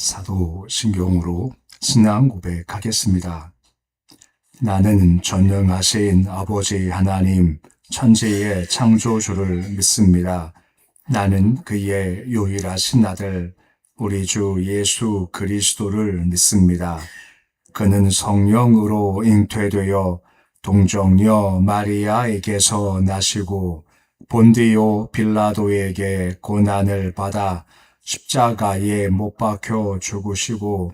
사도신경으로 신앙 고백하겠습니다. 나는 전능하신 아버지 하나님, 천지의 창조주를 믿습니다. 나는 그의 유일하신 아들, 우리 주 예수 그리스도를 믿습니다. 그는 성령으로 잉태되어 동정녀 마리아에게서 나시고 본디오 빌라도에게 고난을 받아 십자가에 못 박혀 죽으시고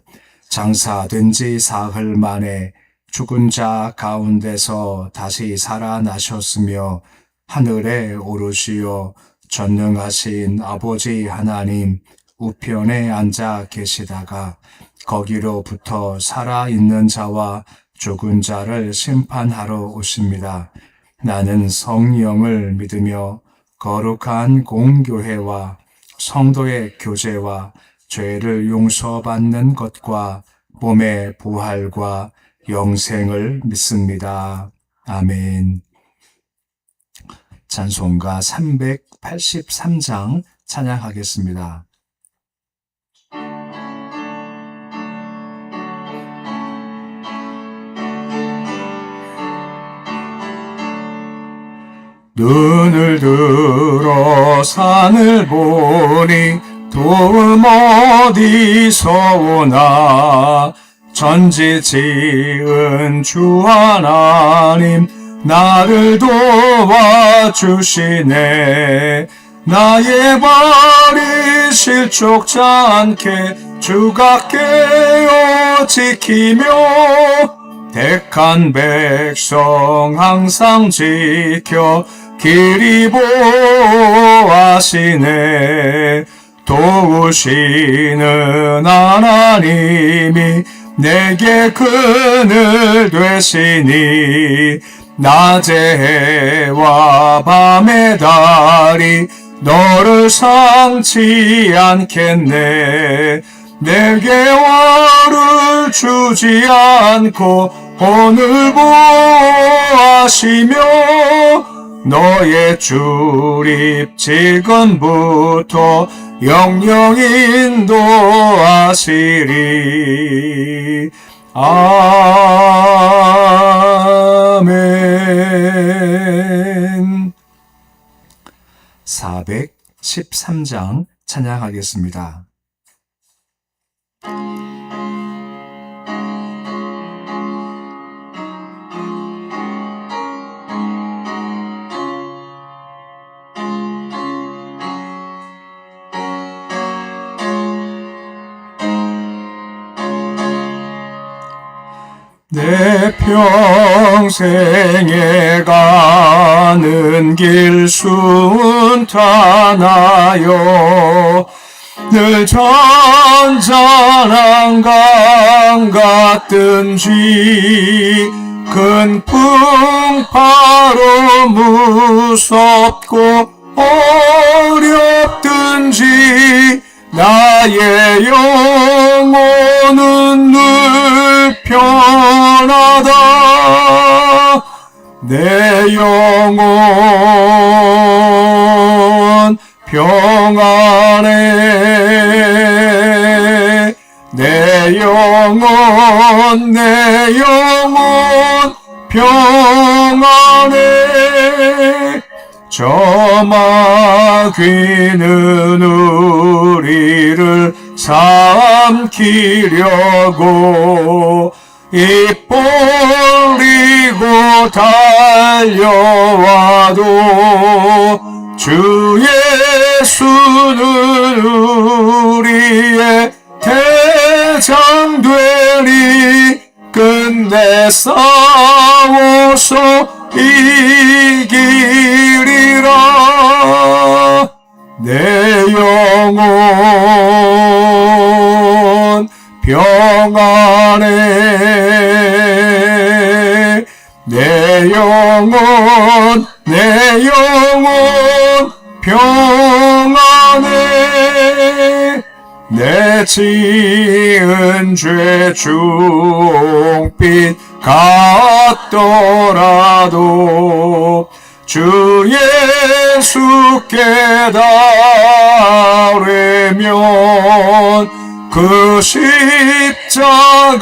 장사된 지 사흘 만에 죽은 자 가운데서 다시 살아나셨으며 하늘에 오르시어 전능하신 아버지 하나님 우편에 앉아 계시다가 거기로부터 살아있는 자와 죽은 자를 심판하러 오십니다. 나는 성령을 믿으며 거룩한 공교회와 성도의 교제와 죄를 용서받는 것과 몸의 부활과 영생을 믿습니다. 아멘. 찬송가 383장 찬양하겠습니다. 눈을 들어 산을 보니 도움 어디서 오나 천지 지은 주 하나님 나를 도와주시네. 나의 발이 실족지 않게 주가 깨어 지키며 택한 백성 항상 지켜 길이 보호하시네. 도우시는 하나님이 내게 그늘 되시니 낮의 해와 밤의 달이 너를 상치 않겠네. 내게 화를 주지 않고 오늘 보호하시며 너의 출입 지금부터 영영 인도하시리. 아멘. 413장 찬양하겠습니다. 내 평생에 가는 길 순탄하여 늘 잔잔한 강 같든지 큰 풍파로 무섭고 어렵든지 나의 영혼은 늘 편하다. 내 영혼 평안해. 내 영혼 평안해. 저 마귀는 우리를 삼키려고 입 벌리고 달려와도 주 예수는 우리의 대장 되리. 끝내 싸워서 이기리라. 내 영혼 평안해. 내 영혼 평안해. 내 지은 죄 중빛 같더라도 주 예수께 달래면 그 십자가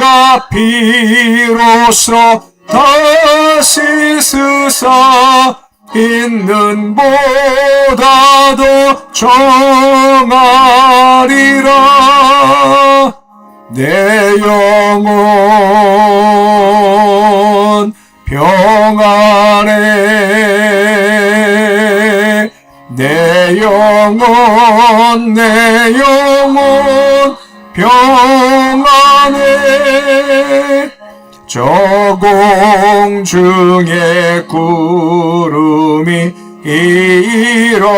피로써 다시 쓰사 있는 보다도 정하리라. 내 영혼 평안해. 내 영혼 평안해. 저 공중에 구름이 일어나며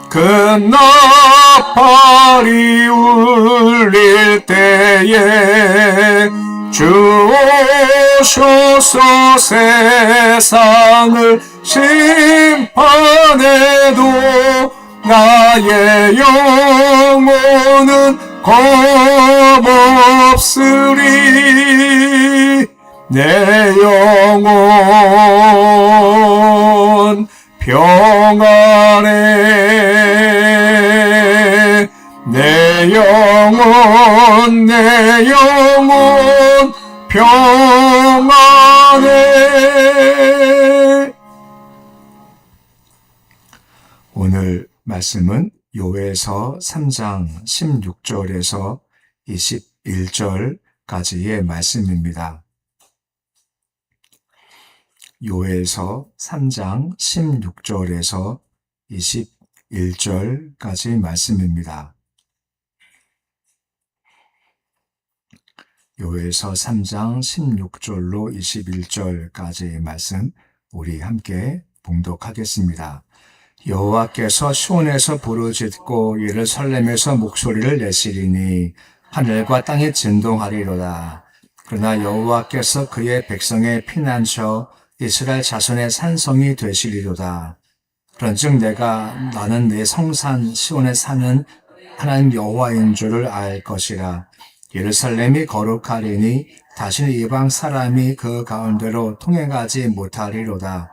큰 나팔이 울릴 때에 주 오셔서 세상을 심판해도 나의 영혼은 겁없으리. 내 영혼 평안해. 내 영혼 평안해. 오늘 말씀은 요엘서 3장 16절에서 21절까지의 말씀입니다. 요엘서 3장 16절에서 21절까지 말씀입니다. 요엘서 3장 16절로 21절까지의 말씀 우리 함께 봉독하겠습니다. 여호와께서 시온에서 부르짖고 예루살렘에서 목소리를 내시리니 하늘과 땅이 진동하리로다. 그러나 여호와께서 그의 백성의 피난처 이스라엘 자손의 산성이 되시리로다. 그런즉 나는 내 성산 시온에 사는 하나님 여호와인 줄을 알 것이라. 예루살렘이 거룩하리니 다시는 이방 사람이 그 가운데로 통행하지 못하리로다.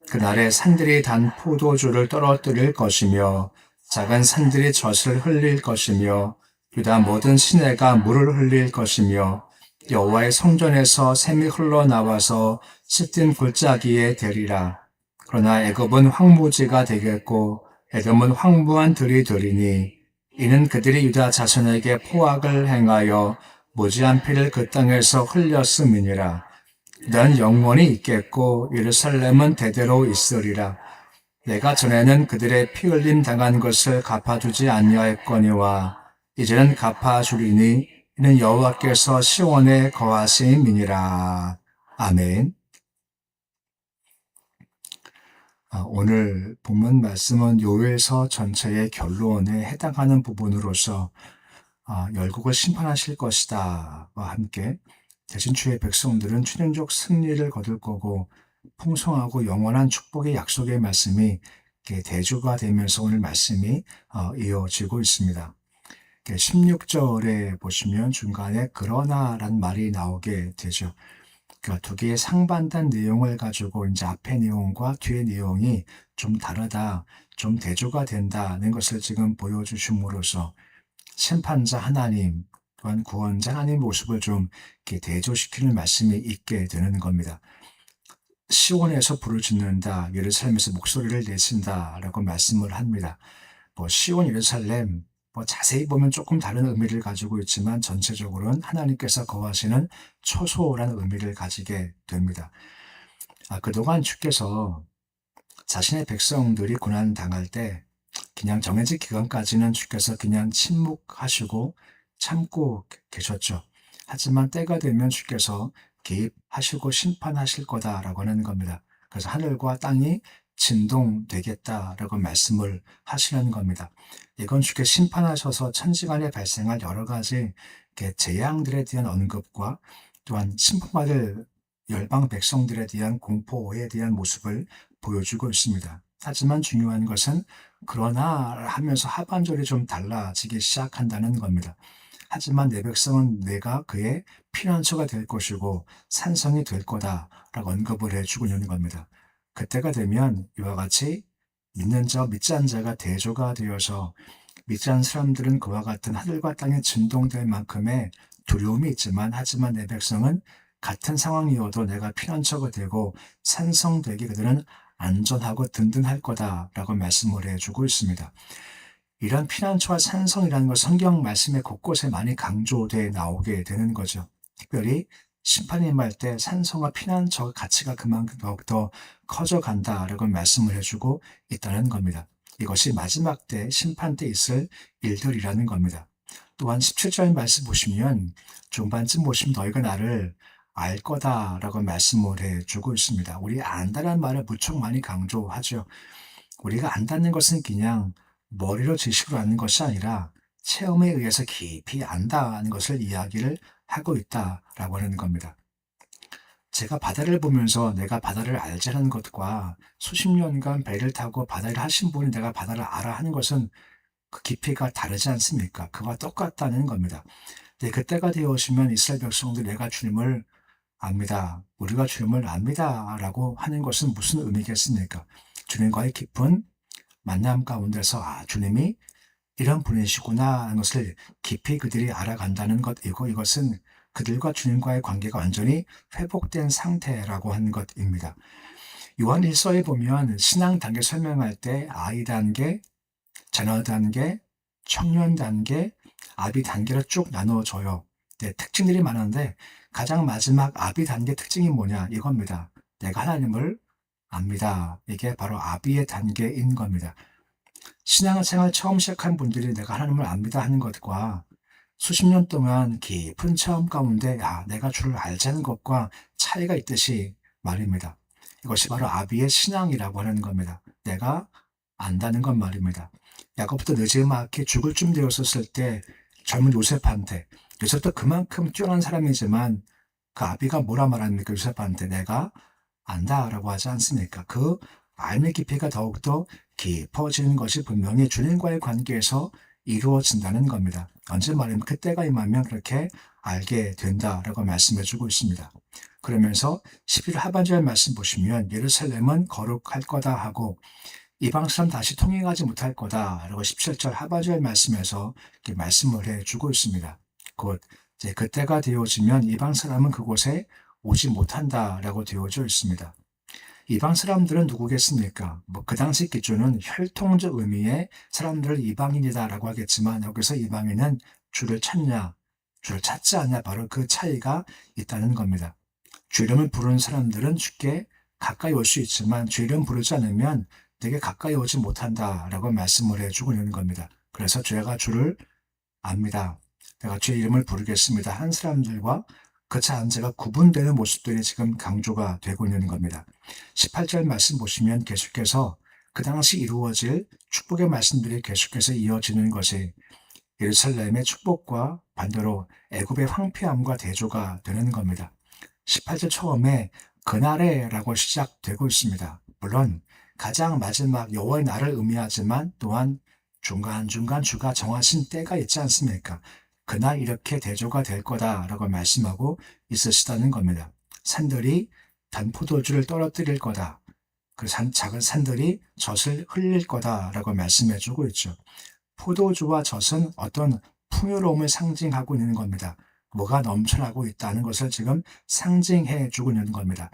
그날에 산들이 단 포도주를 떨어뜨릴 것이며 작은 산들이 젖을 흘릴 것이며 유다 모든 시내가 물을 흘릴 것이며 여호와의 성전에서 샘이 흘러나와서 씻긴 골짜기에 되리라. 그러나 애굽은 황무지가 되겠고 에돔은 황무한 들이 되리니 이는 그들이 유다 자손에게 포악을 행하여 무지한 피를 그 땅에서 흘렸음이니라. 넌 영원히 있겠고 예루살렘은 대대로 있으리라. 내가 전에는 그들의 피 흘림 당한 것을 갚아주지 아니하였거니와 이제는 갚아주리니 이는 여호와께서 시온에 거하심이니라. 아멘. 오늘 본문 말씀은 요엘서 전체의 결론에 해당하는 부분으로서 열국을 심판하실 것이다 와 함께 대신 주의 백성들은 천연적 승리를 거둘 거고 풍성하고 영원한 축복의 약속의 말씀이 대조가 되면서 오늘 말씀이 이어지고 있습니다. 16절에 보시면 중간에 그러나라는 말이 나오게 되죠. 그러니까 두 개의 상반된 내용을 가지고 이제 앞의 내용과 뒤의 내용이 좀 다르다, 좀 대조가 된다는 것을 지금 보여주심으로써 심판자 하나님 또한 구원자 하나님 모습을 좀 이렇게 대조시키는 말씀이 있게 되는 겁니다. 시온에서 불을 짓는다, 예루살렘에서 목소리를 내신다라고 말씀을 합니다. 시온, 예루살렘 자세히 보면 조금 다른 의미를 가지고 있지만 전체적으로는 하나님께서 거하시는 초소라는 의미를 가지게 됩니다. 그동안 주께서 자신의 백성들이 고난당할 때 그냥 정해진 기간까지는 주께서 그냥 침묵하시고 참고 계셨죠. 하지만 때가 되면 주께서 개입하시고 심판하실 거다라고 하는 겁니다. 그래서 하늘과 땅이 진동되겠다라고 말씀을 하시는 겁니다. 이건 주께 심판하셔서 천지간에 발생할 여러 가지 재앙들에 대한 언급과 또한 심판받을 열방 백성들에 대한 공포에 대한 모습을 보여주고 있습니다. 하지만 중요한 것은 그러나 하면서 하반절이 좀 달라지기 시작한다는 겁니다. 하지만 내 백성은 내가 그의 피난처가 될 것이고 산성이 될 거다라고 언급을 해주고 있는 겁니다. 그때가 되면 이와 같이 믿는 자, 믿지 않은 자가 대조가 되어서 믿지 않는 사람들은 그와 같은 하늘과 땅이 진동될 만큼의 두려움이 있지만, 하지만 내 백성은 같은 상황이어도 내가 피난처가 되고 산성되게 그들은 안전하고 든든할 거다라고 말씀을 해주고 있습니다. 이런 피난처와 산성이라는 것, 성경 말씀에 곳곳에 많이 강조돼 나오게 되는 거죠. 특별히 심판이 임할 때 산성과 피난처의 가치가 그만큼 더욱더 커져간다라고 말씀을 해주고 있다는 겁니다. 이것이 마지막 때 심판 때 있을 일들이라는 겁니다. 또한 17절 말씀 보시면, 중반쯤 보시면 너희가 나를 알 거다라고 말씀을 해주고 있습니다. 우리 안다는 말을 무척 많이 강조하죠. 우리가 안다는 것은 그냥 머리로 지식으로 아는 것이 아니라 체험에 의해서 깊이 안다는 것을 이야기를 하고 있다라고 하는 겁니다. 제가 바다를 보면서 내가 바다를 알자는 것과 수십 년간 배를 타고 바다를 하신 분이 내가 바다를 알아 하는 것은 그 깊이가 다르지 않습니까? 그와 똑같다는 겁니다. 네, 그때가 되어오시면 이스라엘 백성들 내가 주님을 압니다. 우리가 주님을 압니다. 라고 하는 것은 무슨 의미겠습니까? 주님과의 깊은 만남 가운데서 주님이 이런 분이시구나 하는 것을 깊이 그들이 알아간다는 것이고, 이것은 그들과 주님과의 관계가 완전히 회복된 상태라고 하는 것입니다. 요한 1서에 보면 신앙 단계 설명할 때 아이 단계, 자녀 단계, 청년 단계, 아비 단계로 쭉 나눠져요. 네, 특징들이 많은데 가장 마지막 아비 단계 특징이 뭐냐 이겁니다. 내가 하나님을 압니다. 이게 바로 아비의 단계인 겁니다. 신앙생활 처음 시작한 분들이 내가 하나님을 압니다 하는 것과 수십 년 동안 깊은 체험 가운데 내가 주를 알자는 것과 차이가 있듯이 말입니다. 이것이 바로 아비의 신앙이라고 하는 겁니다. 내가 안다는 것 말입니다. 야곱부터 느지막이 죽을 쯤 되었었을 때 젊은 요셉도 그만큼 뛰어난 사람이지만 그 아비가 뭐라 말합니까? 요셉한테 내가 안다라고 하지 않습니까? 그 알의 깊이가 더욱더 깊어지는 것이 분명히 주님과의 관계에서 이루어진다는 겁니다. 언제 말이면 그때가 임하면 그렇게 알게 된다라고 말씀해주고 있습니다. 그러면서 11월 하반절 말씀 보시면 예루살렘은 거룩할 거다 하고 이방 사람 다시 통행하지 못할 거다 라고 17절 하반절 말씀에서 이렇게 말씀을 해주고 있습니다. 곧 이제 그때가 되어지면 이방 사람은 그곳에 오지 못한다라고 되어져 있습니다. 이방 사람들은 누구겠습니까? 그 당시 기준은 혈통적 의미의 사람들을 이방인이다라고 하겠지만, 여기서 이방인은 주를 찾냐, 주를 찾지 않냐, 바로 그 차이가 있다는 겁니다. 주 이름을 부르는 사람들은 주께 가까이 올 수 있지만 주 이름 부르지 않으면 내게 가까이 오지 못한다라고 말씀을 해주고 있는 겁니다. 그래서 제가 주를 압니다. 내가 주의 이름을 부르겠습니다. 한 사람들과 그렇지 않은 자가 구분되는 모습들이 지금 강조가 되고 있는 겁니다. 18절 말씀 보시면 계속해서 그 당시 이루어질 축복의 말씀들이 계속해서 이어지는 것이 예루살렘의 축복과 반대로 애굽의 황폐함과 대조가 되는 겁니다. 18절 처음에 그날에라고 시작되고 있습니다. 물론 가장 마지막 여호와의 날을 의미하지만 또한 중간중간 주가 정하신 때가 있지 않습니까? 그날 이렇게 대조가 될 거다라고 말씀하고 있으시다는 겁니다. 산들이 단 포도주를 떨어뜨릴 거다. 그 작은 산들이 젖을 흘릴 거다라고 말씀해주고 있죠. 포도주와 젖은 어떤 풍요로움을 상징하고 있는 겁니다. 뭐가 넘쳐나고 있다는 것을 지금 상징해주고 있는 겁니다.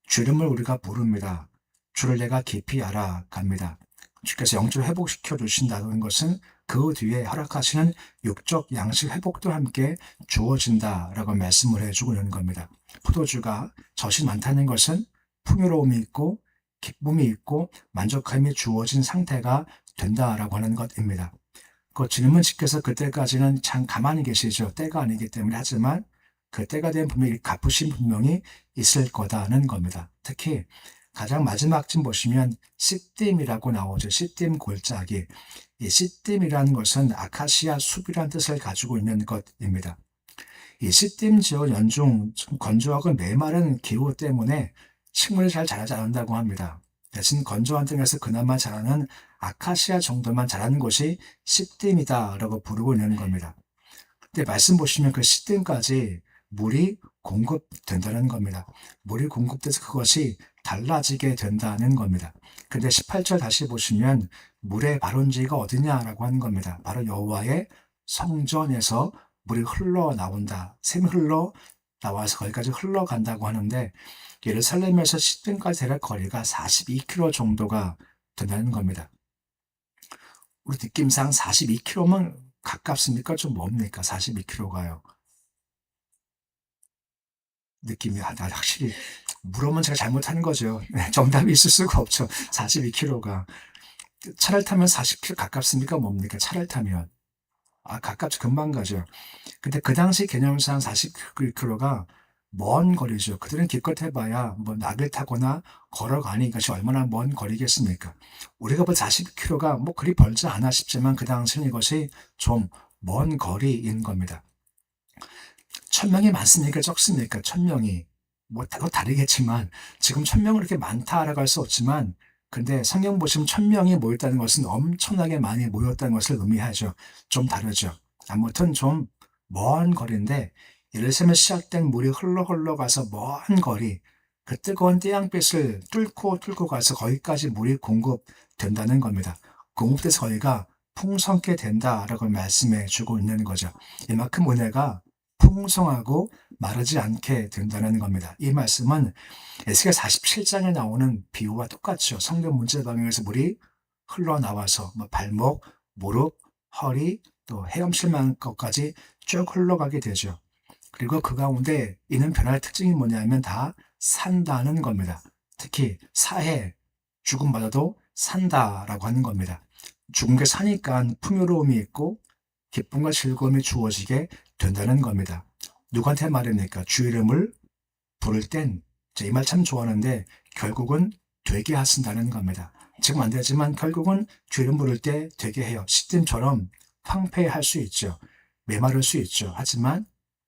주 이름을 우리가 부릅니다. 주를 내가 깊이 알아갑니다. 주께서 영적으로 회복시켜 주신다는 것은 그 뒤에 허락하시는 육적 양식 회복도 함께 주어진다라고 말씀을 해주고 있는 겁니다. 포도주가 젖이 많다는 것은 풍요로움이 있고 기쁨이 있고 만족함이 주어진 상태가 된다라고 하는 것입니다. 그 주님은 직께서 그때까지는 참 가만히 계시죠. 때가 아니기 때문에. 하지만 그 때가 되면 분명히 갚으신 분명히 있을 거다는 겁니다. 특히 가장 마지막쯤 보시면 시딤이라고 나오죠. 시딤 골짜기. 이 시딤이라는 것은 아카시아 숲이라는 뜻을 가지고 있는 것입니다. 이 시딤 지역 연중 건조하고 메마른 기후 때문에 식물이 잘 자라지 않는다고 합니다. 대신 건조한 땅에서 그나마 자라는 아카시아 정도만 자라는 곳이 시딤이다라고 부르고 있는 겁니다. 근데 말씀 보시면 그 시딤까지 물이 공급된다는 겁니다. 물이 공급돼서 그것이 달라지게 된다는 겁니다. 근데 18절 다시 보시면 물의 발원지가 어디냐라고 하는 겁니다. 바로 여호와의 성전에서 물이 흘러나온다. 샘이 흘러나와서 거기까지 흘러간다고 하는데 예루살렘에서 시든까지 대략 거리가 42km 정도가 된다는 겁니다. 우리 느낌상 42km면 가깝습니까? 좀 멉니까? 42km가요. 느낌이 확실히 물으면 제가 잘못한 거죠. 정답이 있을 수가 없죠. 42km가. 차를 타면 40km 가깝습니까? 뭡니까? 차를 타면. 가깝죠. 금방 가죠. 근데 그 당시 개념상 40km가 먼 거리죠. 그들은 기껏 해봐야 뭐 낙을 타거나 걸어가니 이것이 얼마나 먼 거리겠습니까? 우리가 뭐 40km가 뭐 그리 멀지 않아 싶지만 그 당시는 이것이 좀 먼 거리인 겁니다. 1000명이 많습니까? 적습니까? 1000명이. 뭐 다르겠지만 지금 1000명은 그렇게 많다라고 할 수 없지만 근데 성경 보시면 1000명이 모였다는 것은 엄청나게 많이 모였다는 것을 의미하죠. 좀 다르죠. 아무튼 좀 먼 거리인데 예루살렘에 시작된 물이 흘러가서 먼 거리 그 뜨거운 태양빛을 뚫고 가서 거기까지 물이 공급된다는 겁니다. 공급돼서 거기가 풍성케 된다라고 말씀해 주고 있는 거죠. 이만큼 은혜가 풍성하고 마르지 않게 된다는 겁니다. 이 말씀은 에스겔 47장에 나오는 비유와 똑같죠. 성경 문제방향에서 물이 흘러나와서 발목, 무릎, 허리, 또 헤엄칠만한 것까지 쭉 흘러가게 되죠. 그리고 그 가운데 있는 변화의 특징이 뭐냐면 다 산다는 겁니다. 특히 사해, 죽음받아도 산다라고 하는 겁니다. 죽은 게 사니까 풍요로움이 있고 기쁨과 즐거움이 주어지게 된다는 겁니다. 누구한테 말입니까? 주 이름을 부를 땐, 이 말 참 좋아하는데 결국은 되게 하신다는 겁니다. 지금 안 되지만 결국은 주 이름 부를 때 되게 해요. 시딤처럼 황폐할 수 있죠. 메마를 수 있죠. 하지만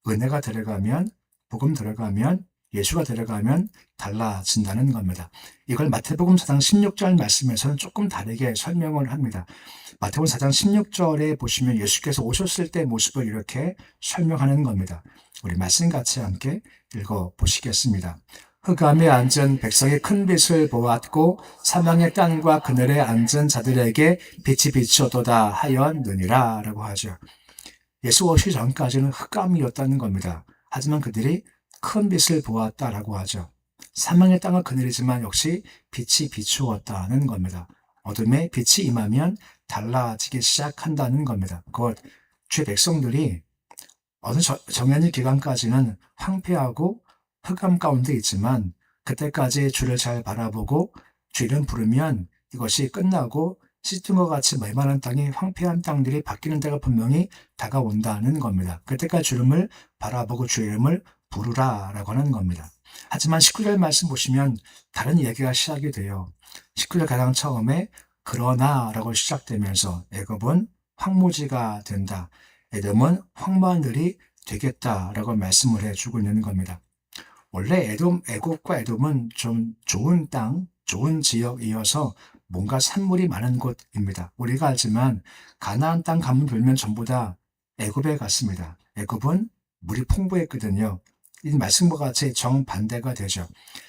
은혜가 들어가면, 복음 들어가면, 예수가 들어가면 달라진다는 겁니다. 이걸 마태복음 4장 16절 말씀에서는 조금 다르게 설명을 합니다. 마태복음 4장 16절에 보시면 예수께서 오셨을 때 모습을 이렇게 설명하는 겁니다. 우리 말씀 같이 함께 읽어보시겠습니다. 흑암에 앉은 백성이 큰 빛을 보았고 사망의 땅과 그늘에 앉은 자들에게 빛이 비추어도다 하였느니라 라고 하죠. 예수 오시기 전까지는 흑암이었다는 겁니다. 하지만 그들이 큰 빛을 보았다라고 하죠. 사망의 땅은 그늘이지만 역시 빛이 비추었다는 겁니다. 어둠에 빛이 임하면 달라지기 시작한다는 겁니다. 곧 주의 백성들이 어느 정해진 기간까지는 황폐하고 흑암 가운데 있지만 그때까지 주를 잘 바라보고 주 이름 부르면 이것이 끝나고 시tum과 같이 메마른 땅이 황폐한 땅들이 바뀌는 때가 분명히 다가온다는 겁니다. 그때까지 주 이름을 바라보고 주 이름을 부르라 라고 하는 겁니다. 하지만 19절 말씀 보시면 다른 얘기가 시작이 돼요. 19절 가장 처음에 그러나 라고 시작되면서 애굽은 황무지가 된다. 에돔은 황무한 들이 되겠다 라고 말씀을 해주고 있는 겁니다. 원래 애굽과 에돔은 좀 좋은 땅, 좋은 지역이어서 뭔가 산물이 많은 곳입니다. 우리가 알지만 가나안 땅 가면 돌면 전부 다 애굽에 갔습니다. 애굽은 물이 풍부했거든요. 이 말씀과 같이 정반대가 되죠.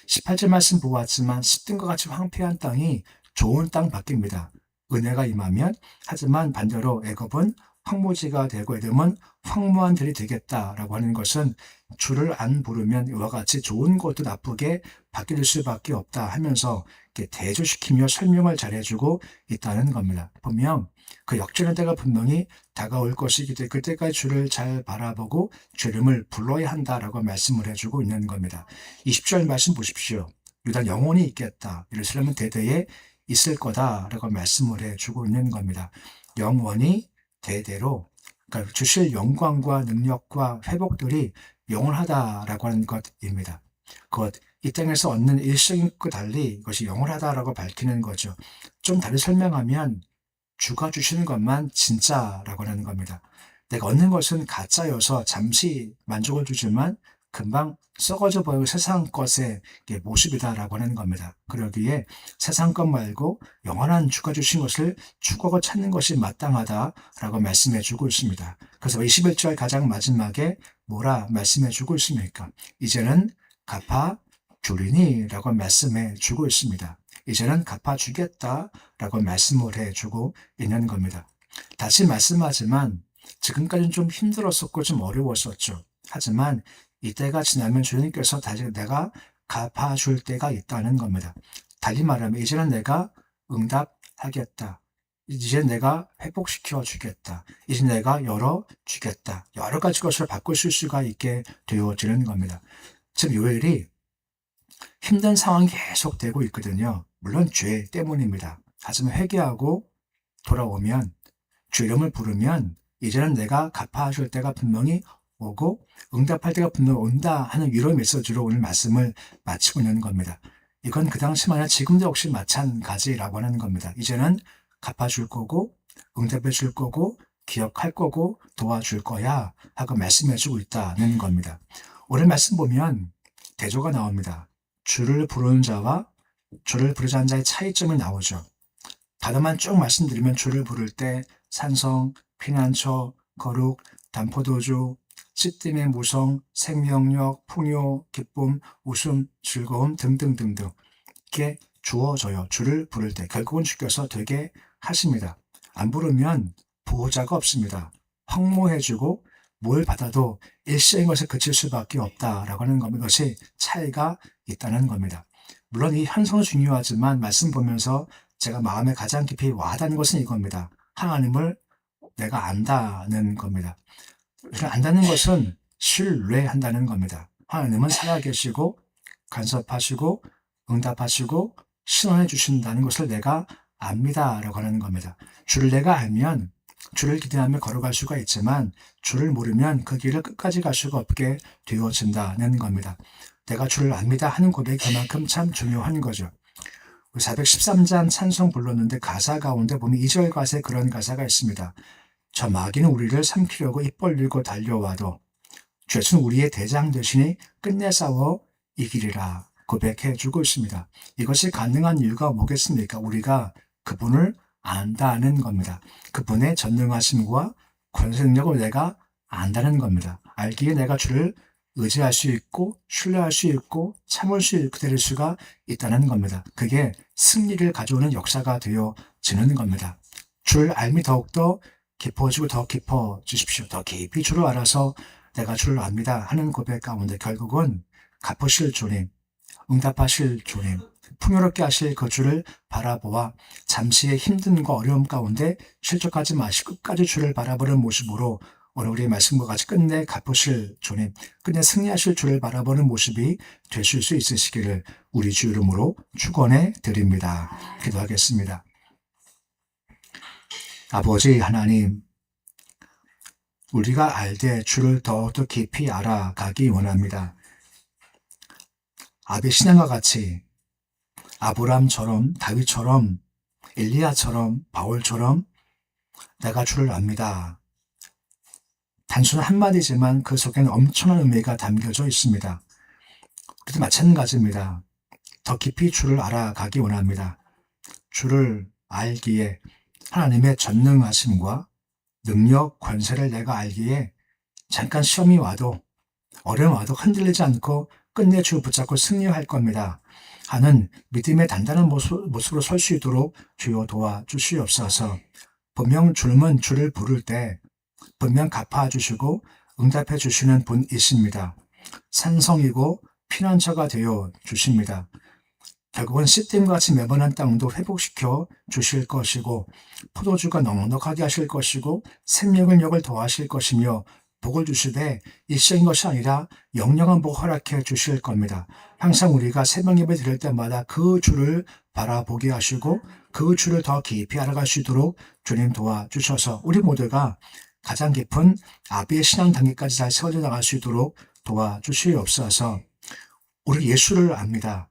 18절 말씀 보았지만 시든과 같이 황폐한 땅이 좋은 땅 바뀝니다. 은혜가 임하면. 하지만 반대로 애굽은 황무지가 되고 에돔은 황무한 들이 되겠다라고 하는 것은 주를 안 부르면 이와 같이 좋은 것도 나쁘게 바뀔 수밖에 없다 하면서 이렇게 대조시키며 설명을 잘해주고 있다는 겁니다. 보면 그 역전의 때가 분명히 다가올 것이기 때문에 그때까지 주를 잘 바라보고 주 이름을 불러야 한다라고 말씀을 해주고 있는 겁니다. 20절 말씀 보십시오. 유다 영원히 있겠다. 예루살렘은 대대에 있을 거다라고 말씀을 해주고 있는 겁니다. 영원히 대대로 그러니까 주실 영광과 능력과 회복들이 영원하다라고 하는 것입니다. 곧 이 땅에서 얻는 일생과 달리 이것이 영원하다라고 밝히는 거죠. 좀 다르게 설명하면 주가 주시는 것만 진짜라고 하는 겁니다. 내가 얻는 것은 가짜여서 잠시 만족을 주지만 금방 썩어져 보이고 세상 것의 모습이다라고 하는 겁니다. 그러기에 세상 것 말고 영원한 주가 주신 것을 추구하고 찾는 것이 마땅하다라고 말씀해 주고 있습니다. 그래서 21절 가장 마지막에 뭐라 말씀해 주고 있습니까? 이제는 갚아 주리니 라고 말씀해 주고 있습니다. 이제는 갚아주겠다 라고 말씀을 해주고 있는 겁니다. 다시 말씀하지만 지금까지는 좀 힘들었었고 좀 어려웠었죠. 하지만 이때가 지나면 주님께서 다시 내가 갚아줄 때가 있다는 겁니다. 달리 말하면 이제는 내가 응답하겠다. 이제 내가 회복시켜 주겠다. 이제 내가 열어주겠다. 여러 가지 것을 바꾸실 수가 있게 되어지는 겁니다. 지금 요엘이 힘든 상황이 계속되고 있거든요. 물론 죄 때문입니다. 하지만 회개하고 돌아오면 주 이름을 부르면 이제는 내가 갚아줄 때가 분명히 오고 응답할 때가 분명히 온다 하는 위로 메시지로 오늘 말씀을 마치고 있는 겁니다. 이건 그 당시만 아니라 지금도 역시 마찬가지라고 하는 겁니다. 이제는 갚아줄 거고 응답해 줄 거고 기억할 거고 도와줄 거야 하고 말씀해 주고 있다는 겁니다. 오늘 말씀 보면 대조가 나옵니다. 주를 부르는 자와 주를 부르지 않는 자의 차이점이 나오죠. 단어만 쭉 말씀드리면 주를 부를 때 산성, 피난처, 거룩, 단포도주, 찌뜸의 무성, 생명력, 풍요, 기쁨, 웃음, 즐거움 등등등등 이렇게 주어져요. 주를 부를 때 결국은 주께서 되게 하십니다. 안 부르면 보호자가 없습니다. 황무해주고 뭘 받아도 일시적인 것에 그칠 수밖에 없다라고 하는 겁니다. 이것이 차이가 있다는 겁니다. 물론 이 현상은 중요하지만 말씀 보면서 제가 마음에 가장 깊이 와닿는 것은 이겁니다. 하나님을 내가 안다는 겁니다. 안다는 것은 신뢰한다는 겁니다. 하나님은 살아계시고 간섭하시고 응답하시고 신원해 주신다는 것을 내가 압니다라고 하는 겁니다. 주를 내가 알면 주를 기대하며 걸어갈 수가 있지만 주를 모르면 그 길을 끝까지 갈 수가 없게 되어진다는 겁니다. 내가 주를 압니다 하는 고백이 그만큼 참 중요한 거죠. 413장 찬송 불렀는데 가사 가운데 보면 2절 가사에 그런 가사가 있습니다. 저 마귀는 우리를 삼키려고 입 벌리고 달려와도 주 예수는 우리의 대장 되시니 끝내 싸워 이기리라 고백해 주고 있습니다. 이것이 가능한 이유가 뭐겠습니까? 우리가 그분을 안다는 겁니다. 그분의 전능하심과 권세능력을 내가 안다는 겁니다. 알기에 내가 주를 의지할 수 있고 신뢰할 수 있고 참을 수 있고 될 수가 있다는 겁니다. 그게 승리를 가져오는 역사가 되어지는 겁니다. 주를 알미 더욱더 깊어지고 더 깊어지십시오. 더 깊이 주를 알아서 내가 주를 압니다 하는 고백 가운데 결국은 갚으실 주님, 응답하실 주님, 풍요롭게 하실 그 주를 바라보아 잠시의 힘듦과 어려움 가운데 실족하지 마시고 끝까지 주를 바라보는 모습으로 오늘 우리의 말씀과 같이 끝내 갚으실 주님, 끝내 승리하실 주를 바라보는 모습이 되실 수 있으시기를 우리 주 이름으로 축원해 드립니다. 기도하겠습니다. 아버지 하나님, 우리가 알되 주를 더욱더 깊이 알아가기 원합니다. 아비 신앙과 같이 아브라함처럼 다윗처럼 엘리야처럼 바울처럼 내가 주를 압니다. 단순한 한마디지만 그 속에는 엄청난 의미가 담겨져 있습니다. 그래도 마찬가지입니다. 더 깊이 주를 알아가기 원합니다. 주를 알기에 하나님의 전능하심과 능력, 권세를 내가 알기에 잠깐 시험이 와도 어려움이 와도 흔들리지 않고 끝내 주 붙잡고 승리할 겁니다 하는 믿음의 단단한 모습으로 설 수 있도록 주여 도와주시옵소서. 분명 주님은 주를 부를 때 분명 갚아주시고 응답해 주시는 분이십니다. 산성이고 피난처가 되어 주십니다. 결국은 시딤과 같이 매번한 땅도 회복시켜 주실 것이고 포도주가 넉넉하게 하실 것이고 생명력을 더하실 것이며 복을 주시되 일시적인 것이 아니라 영영한 복 허락해 주실 겁니다. 항상 우리가 새벽 예배 드릴 때마다 그 주를 바라보게 하시고 그 주를 더 깊이 알아갈 수 있도록 주님 도와주셔서 우리 모두가 가장 깊은 아비의 신앙 단계까지 잘 세워져 나갈 수 있도록 도와주시옵소서. 우리 예수를 압니다.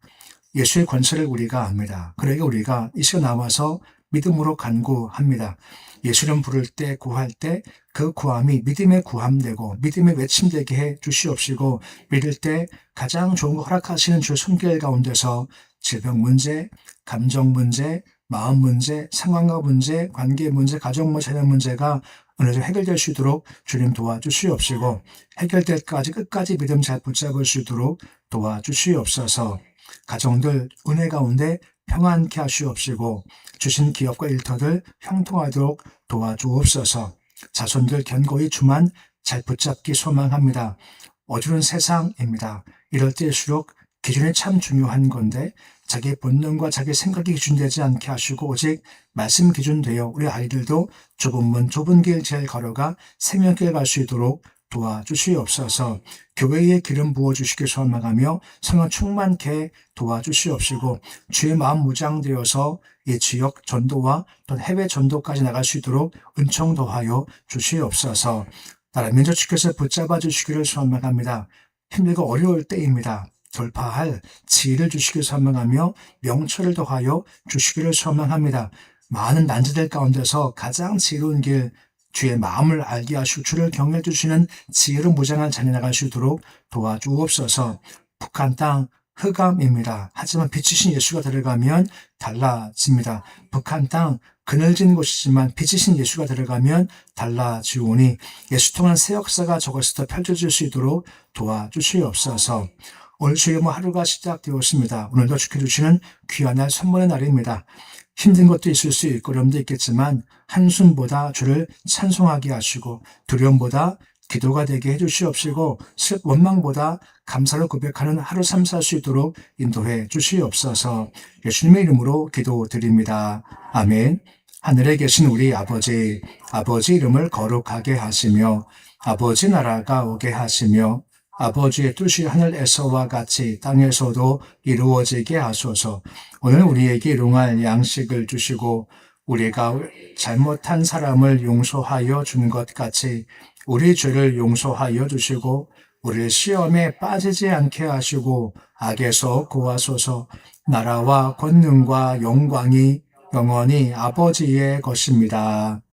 예수의 권세를 우리가 압니다. 그러니까 우리가 이 시간 나와서 믿음으로 간구합니다. 예수를 부를 때 구할 때 그 구함이 믿음의 구함되고 믿음의 외침되게 해 주시옵시고 믿을 때 가장 좋은 거 허락하시는 주의 손길 가운데서 질병 문제, 감정 문제, 마음 문제, 상관과 문제, 관계 문제, 가정 문제, 자녀 문제가 어느 정도 해결될 수 있도록 주님 도와주시옵시고 해결될 때까지 끝까지 믿음 잘 붙잡을 수 있도록 도와주시옵소서. 가정들 은혜 가운데 평안케 하시옵시고 주신 기업과 일터들 형통하도록 도와주옵소서. 자손들 견고히 주만 잘 붙잡기 소망합니다. 어두운 세상입니다. 이럴 때일수록 기준이 참 중요한 건데 자기 본능과 자기 생각이 기준되지 않게 하시고 오직 말씀 기준 되어 우리 아이들도 좁은 문 좁은 길 잘 걸어가 생명길 갈 수 있도록 도와주시옵소서. 교회에 기름 부어주시길 소망하며 성령 충만케 도와주시옵시고 주의 마음 무장되어서 이 지역 전도와 또 해외 전도까지 나갈 수 있도록 은총 더하여 주시옵소서. 나라 민족 주께서 붙잡아 주시기를 소망합니다. 힘들고 어려울 때입니다. 돌파할 지혜를 주시길 소망하며 명철을 더하여 주시기를 소망합니다. 많은 난제들 가운데서 가장 지혜로운 길 주의 마음을 알게 하시고 주를 경외해 주시는 지혜로 무장한 자녀 나갈 수 있도록 도와주옵소서. 북한 땅 흑암입니다. 하지만 빛이신 예수가 들어가면 달라집니다. 북한 땅 그늘진 곳이지만 빛이신 예수가 들어가면 달라지오니 예수 통한 새 역사가 저것에서 펼쳐질 수 있도록 도와주시옵소서. 오늘 주의 하루가 시작되었습니다. 오늘도 주께 주시는 귀한 날 선물의 날입니다. 힘든 것도 있을 수 있고 어려움도 있겠지만 한숨보다 주를 찬송하게 하시고 두려움보다 기도가 되게 해주시옵시고 원망보다 감사로 고백하는 하루 삶 살 수 있도록 인도해 주시옵소서. 예수님의 이름으로 기도드립니다. 아멘. 하늘에 계신 우리 아버지, 아버지 이름을 거룩하게 하시며 아버지 나라가 오게 하시며 아버지의 뜻이 하늘에서와 같이 땅에서도 이루어지게 하소서. 오늘 우리에게 일용할 양식을 주시고 우리가 잘못한 사람을 용서하여 준 것 같이 우리 죄를 용서하여 주시고 우리를 시험에 빠지지 않게 하시고 악에서 구하소서. 나라와 권능과 영광이 영원히 아버지의 것입니다.